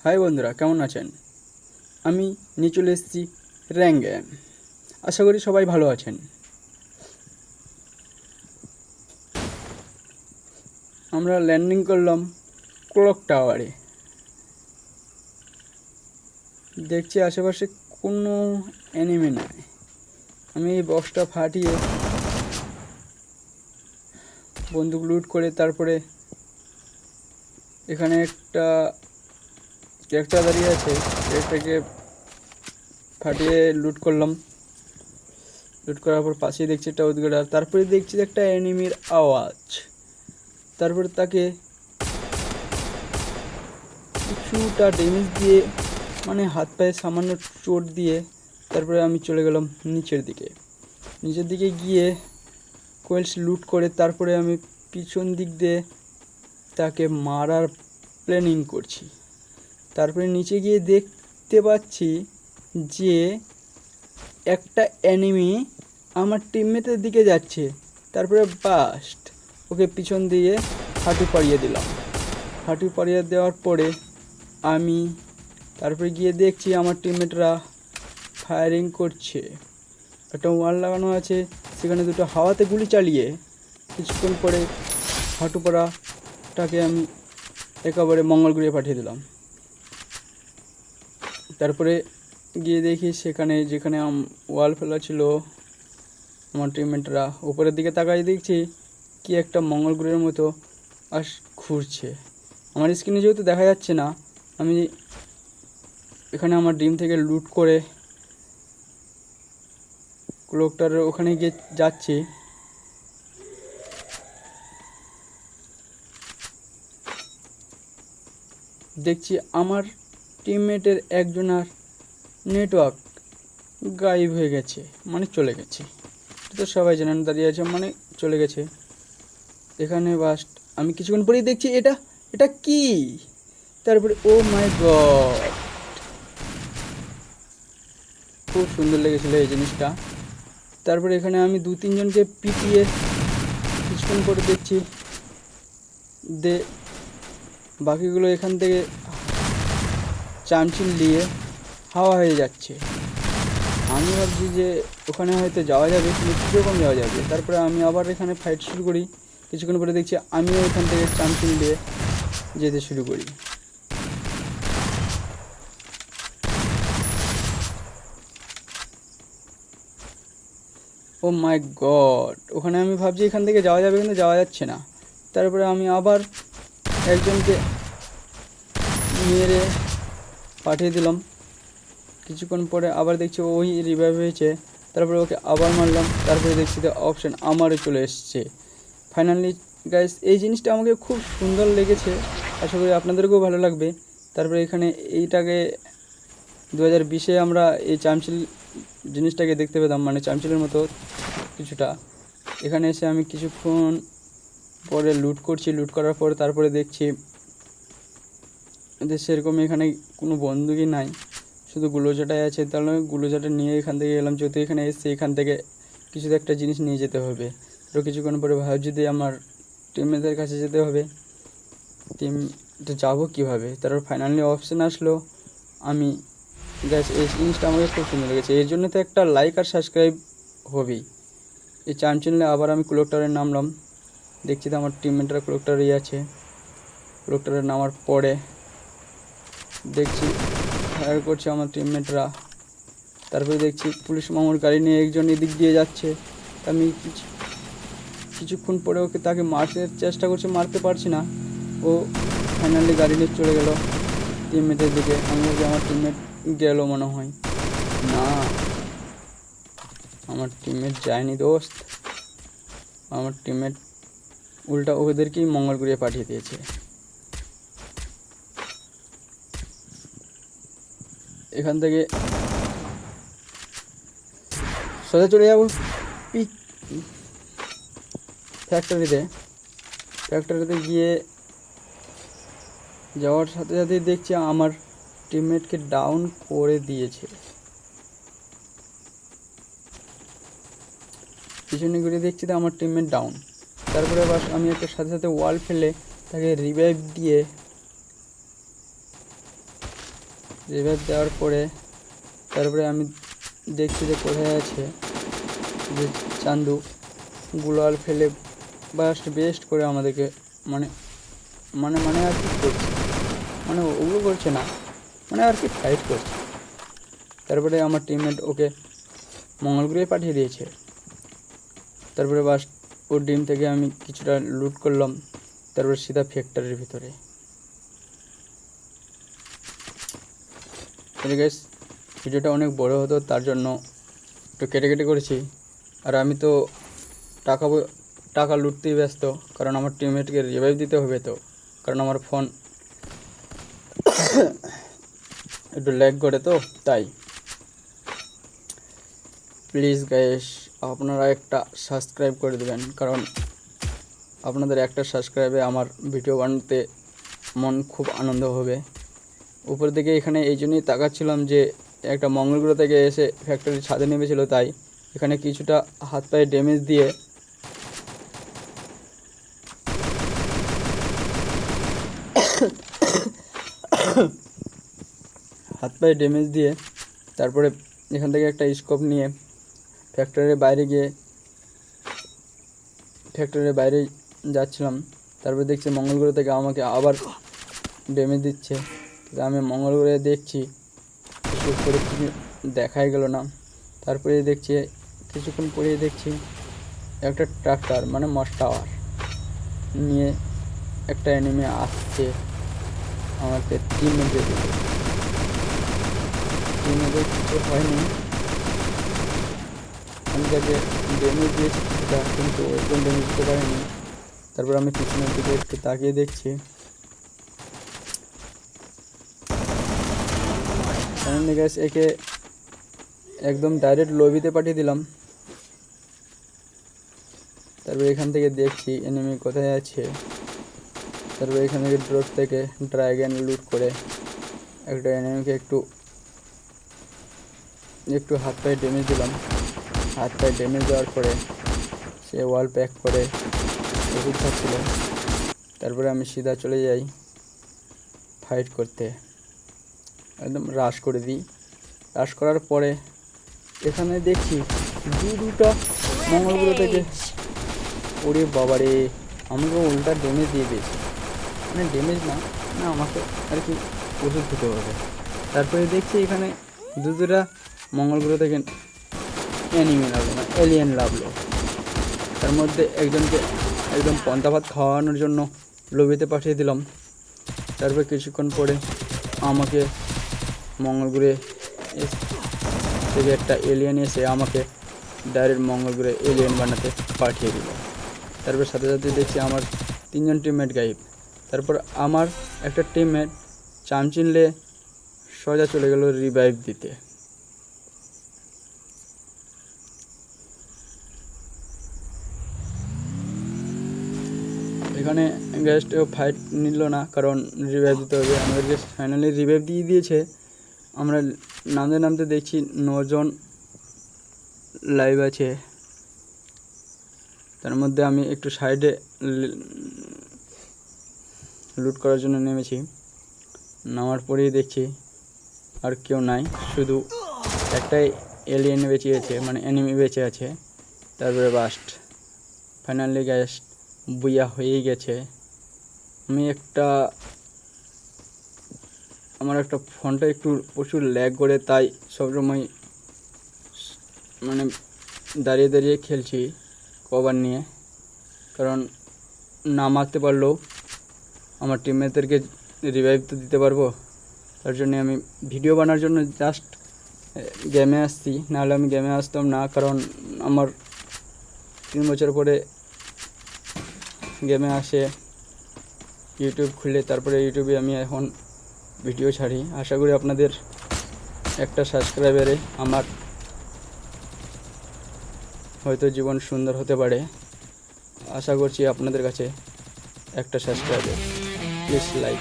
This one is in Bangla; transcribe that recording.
হাই বন্ধুরা, কেমন আছেন? আমি নিয়ে চলে এসেছি র্যাঙ্গে। আশা করি সবাই ভালো আছেন। আমরা ল্যান্ডিং করলাম ক্লক টাওয়ারে। দেখছি আশেপাশে কোনো এনিমি নাই। আমি এই বক্সটা ফাটিয়ে বন্দুক লুট করে তারপরে এখানে একটা ক্যারেক্টার দাঁড়িয়ে আছে, ক্যারেক্টারকে ফাটিয়ে লুট করলাম। লুট করার পর পাশেই দেখছি একটা উদ্গার, তারপরে দেখছি একটা এনিমির আওয়াজ। তারপরে তাকে কিছুটা ড্যামেজ দিয়ে, মানে হাত পায়ে সামান্য চোট দিয়ে তারপরে আমি চলে গেলাম নিচের দিকে গিয়ে কোয়েলস লুট করে তারপরে আমি পিছন দিক দিয়ে তাকে মারার প্ল্যানিং করছি। তারপরে নিচে গিয়ে দেখতে পাচ্ছি যে একটা এনিমি আমার টিমমেটের দিকে যাচ্ছে। তারপরে বাস্ট ওকে পিছন দিয়ে হাঁটু পাড়িয়ে দিলাম। হাঁটু পাড়িয়ে দেওয়ার পরে আমি তারপরে গিয়ে দেখছি আমার টিমমেটরা ফায়ারিং করছে। একটা ওয়াল লাগানো আছে, সেখানে দুটো হাওয়াতে গুলি চালিয়ে কিছুক্ষণ পরে হাঁটু পাড়াটাকে আমি একেবারে মঙ্গল গ্রহে পাঠিয়ে দিলাম। তারপরে গিয়ে দেখি সেখানে যেখানে ওয়াল ফেলা ছিল, আমার টিমমেটরা উপরের দিকে তাকাই দেখছি কি একটা মঙ্গল গ্রহের মতো ঘুরছে। আমার স্ক্রিনে যেহেতু দেখা যাচ্ছে না, আমি এখানে আমার ডিম থেকে লুট করে ক্লকটার ওখানে গিয়ে যাচ্ছি। দেখছি আমার টিমমেটের একজনের নেটওয়ার্ক গায়েব হয়ে গেছে, মানে চলে গেছে। তো সবাই জানেন, দাঁড়িয়ে আছে মানে চলে গেছে। এখানে বাস্ট আমি কিছুক্ষণ পরেই দেখছি এটা কি। তারপরে ও মাই গড, খুব সুন্দর লেগেছিলো এই জিনিসটা। তারপরে এখানে আমি 2-3 জনকে পিটিয়ে কিছুক্ষণ পরে দেখছি বাকিগুলো এখান থেকে চামচিল দিয়ে হাওয়া হয়ে যাচ্ছে। আমি ভাবছি যে ওখানে হয়তো যাওয়া যাবে, কিন্তু কীরকম যাওয়া যাবে। তারপরে আমি আবার এখানে ফাইট শুরু করি। কিছুক্ষণ পরে দেখছি আমিও এখান থেকে চামচিল দিয়ে যেতে শুরু করি। ও মাই গড, ওখানে আমি ভাবছি এখান থেকে যাওয়া যাবে, কিন্তু যাওয়া যাচ্ছে না। তারপরে আমি আবার একজনকে মেরে পাঠিয়ে দিলাম। কিছুক্ষণ পরে আবার দেখছি ওই রিভাইভ হয়েছে। তারপরে ওকে আবার মারলাম। তারপরে দেখছি তো অপশান আমারও চলে এসছে ফাইনালি। গাইস, এই জিনিসটা আমাকে খুব সুন্দর লেগেছে, আশা করি আপনাদেরকেও ভালো লাগবে। তারপরে এখানে এইটাকে 2020-এ আমরা এই চামচিল জিনিসটাকে দেখতে পেতাম, মানে চামচিলের মতো কিছুটা। এখানে এসে আমি কিছুক্ষণ পরে লুট করছি। লুট করার পর তারপরে দেখছি যে সেরকম এখানে কোনো বন্দুকই নাই, শুধু গুলোজাটাই আছে। তাহলে গুলোজাটা নিয়ে এখান থেকে এলাম, যেহেতু এখানে এসে এখান থেকে কিছু একটা জিনিস নিয়ে যেতে হবে। তো কিছুক্ষণ পরে ভাবছি যে আমার টিমমেটদের কাছে যেতে হবে। তো যাবো কীভাবে? তারপর ফাইনালি অপশান আসলো। আমি গ্যাস, এই জিনিসটা আমাকে খুব সুন্দর লেগেছে, এর জন্য তো একটা লাইক আর সাবস্ক্রাইব হবেই। এই চামচিলে আবার আমি ক্লক টাওয়ারে নামলাম। দেখছি তো আমার টিমমেটরা ক্লক টাওয়ারেই আছে। ক্লক টাওয়ারে নামার পরে দেখছি ফায়ার করছে আমার টিমমেটরা। তারপরে দেখছি পুলিশ মামুর গাড়ি নিয়ে একজন এদিক দিয়ে যাচ্ছে। আমি কিছুক্ষণ পরে তাকে মারতে চেষ্টা করছি, মারতে পারছি না। ও ফাইনালি গাড়ি নিয়ে চলে গেল টিমমেটের দিকে। আমি ভাবছি আমার টিমমেট গেল মনে হয়। না, আমার টিমমেট যায়নি দোস্ত, আমার টিমমেট উল্টা ওদেরকেই মঙ্গল গ্রহে পাঠিয়ে দিয়েছে। এখান থেকে সোজা চলে যাবো ফ্যাক্টরিতে গিয়ে যাওয়ার সাথে সাথেই দেখছি আমার টিমমেটকে ডাউন করে দিয়েছে। পিছনে ঘুরে দেখছি তো আমার টিমমেট ডাউন। তারপরে আবার আমি একটা সাথে সাথে ওয়াল ফেলে তাকে রিভাইভ দিয়ে রিভাইভ দেওয়ার পরে তারপরে আমি দেখছি যে কোথায় আছে যে চান্দু গুলাল ফেলে বেস্ট করে আমাদেরকে মানে মানে মানে আর কি করছে, মানে ওগুলো করছে না, মানে আর কি ফাইট করছে। তারপরে আমার টিমমেট ওকে মঙ্গল গ্রহে পাঠিয়ে দিয়েছে। তারপরে ওর ডিম থেকে আমি কিছুটা লুট করলাম, তারপরে সিধা ফ্যাক্টরির ভিতরে। গাইস ভিডিওটা অনেক বড় হতো, তার জন্য একটু কেটে কেটে করেছি। আর আমি তো টাকা লুটতেই ব্যস্ত, কারণ আমার টিমমেটকে রিভাইভ দিতে হবে তো, কারণ আমার ফোন একটু ল্যাগ করে তো তাই। প্লিজ গাইস আপনারা একটা সাবস্ক্রাইব করে দেবেন, কারণ আপনাদের একটা সাবস্ক্রাইবে আমার ভিডিও বানাতে মন খুব আনন্দ হবে। উপর দিকে এখানে এই জন্যই তাকাচ্ছিলাম যে একটা মঙ্গল গ্রহ থেকে এসে ফ্যাক্টরির ছাদে নেমেছিল, তাই এখানে কিছুটা হাত পায়ে ড্যামেজ দিয়ে তারপরে এখান থেকে একটা স্কোপ নিয়ে ফ্যাক্টরির বাইরে যাচ্ছিলাম। তারপরে দেখছি মঙ্গল গ্রহ থেকে আমাকে আবার ড্যামেজ দিচ্ছে। আমি মঙ্গল গ্রহে দেখছি শুট করে কিছু দেখাই গেল না। তারপরে দেখছি কিছুক্ষণ পরেই দেখছি একটা ট্রাক্টর মানে মস টাওয়ার নিয়ে একটা এনিমি আসছে আমাকে টিমমেটের দিকে। টিমমেটের কিছু হয়নি, আমি তাকে ড্যামেজ দিয়েছি কিছুটা, কিন্তু ওরকম ড্যামেজ দিতে পারিনি। তারপর আমি পিছনের দিকে একটু তাকিয়ে দেখছি, গ্যাস একে একদম ডাইরেক্ট লবিতে পাঠিয়ে দিলাম। তারপর এখান থেকে দেখছি এনিমি কোথায় আছে। তারপর এখান থেকে ড্রপ থেকে ড্রাগন লুট করে একটা এনিমিকে একটু হাত পায়ে ড্যামেজ দিলাম। হাত পায়ে ড্যামেজ দেওয়ার পরে সে ওয়াল প্যাক করে ওষুধ খাচ্ছিল। তারপরে আমি সিধা চলে যাই ফাইট করতে, একদম রাশ করে দিই। রাশ করার পরে এখানে দেখছি দুটা মঙ্গল গ্রহ থেকে, ওরে বাবারে আমাকে উল্টা ড্যামেজ দিয়ে দিয়েছে, মানে ড্যামেজ না আমাকে আর কি ওষুধ খেতে হবে। তারপরে দেখছি এখানে দুটা মঙ্গল গ্রহ থেকে অ্যানিমে লাগলো, মানে এলিয়েন লাগলো। তার মধ্যে একজনকে একদম পন্তা ভাত খাওয়ানোর জন্য লবিতে পাঠিয়ে দিলাম। তারপর কিছুক্ষণ পরে আমাকে মঙ্গল গ্রহে থেকে একটা এলিয়েন এসে আমাকে ডাইরেক্ট মঙ্গল গ্রহে এলিয়েন বানাতে পাঠিয়ে দিল। তারপর সাথে সাথে দেখছি আমার 3জন টিমমেট গায়েব। তারপর আমার একটা টিমমেট চামচিনলে সোজা চলে গেল রিভাইভ দিতে। এখানে গেস্ট ফাইট নিল না, কারণ রিভাইভ দিতে হবে। আমাদেরকে ফাইনালি রিভাইভ দিয়ে দিয়েছে। আমরা নামতে দেখছি 9 জন লাইভ আছে। তার মধ্যে আমি একটু সাইডে লুট করার জন্য নেমেছি। নামার পরেই দেখছি আর কেউ নাই, শুধু একটাই এলিয়েন বেঁচে আছে, মানে এনিমি বেঁচে আছে। তারপরে বাস্ট ফাইনালি গ্যাস বুইয়া হয়েই গেছে। আমার একটা ফোনটা একটু প্রচুর ল্যাগ করে, তাই সবসময় মানে দাঁড়িয়ে খেলছি কভার নিয়ে, কারণ না মারতে পারলেও আমার টিমমেটদেরকে রিভাইভ তো দিতে পারবো। তার জন্য আমি ভিডিও বানানোর জন্য জাস্ট গেমে আসছি, নাহলে আমি গেমে আসতাম না। কারণ আমার 3 বছর পরে গেমে আসে ইউটিউব খুলে, তারপরে ইউটিউবে আমি এখন ভিডিও ছাড়ি। আশা করি আপনাদের একটা সাবস্ক্রাইবারে আমার হয়তো জীবন সুন্দর হতে পারে। আশা করছি আপনাদের কাছে একটা সাবস্ক্রাইবার, প্লিজ লাইক।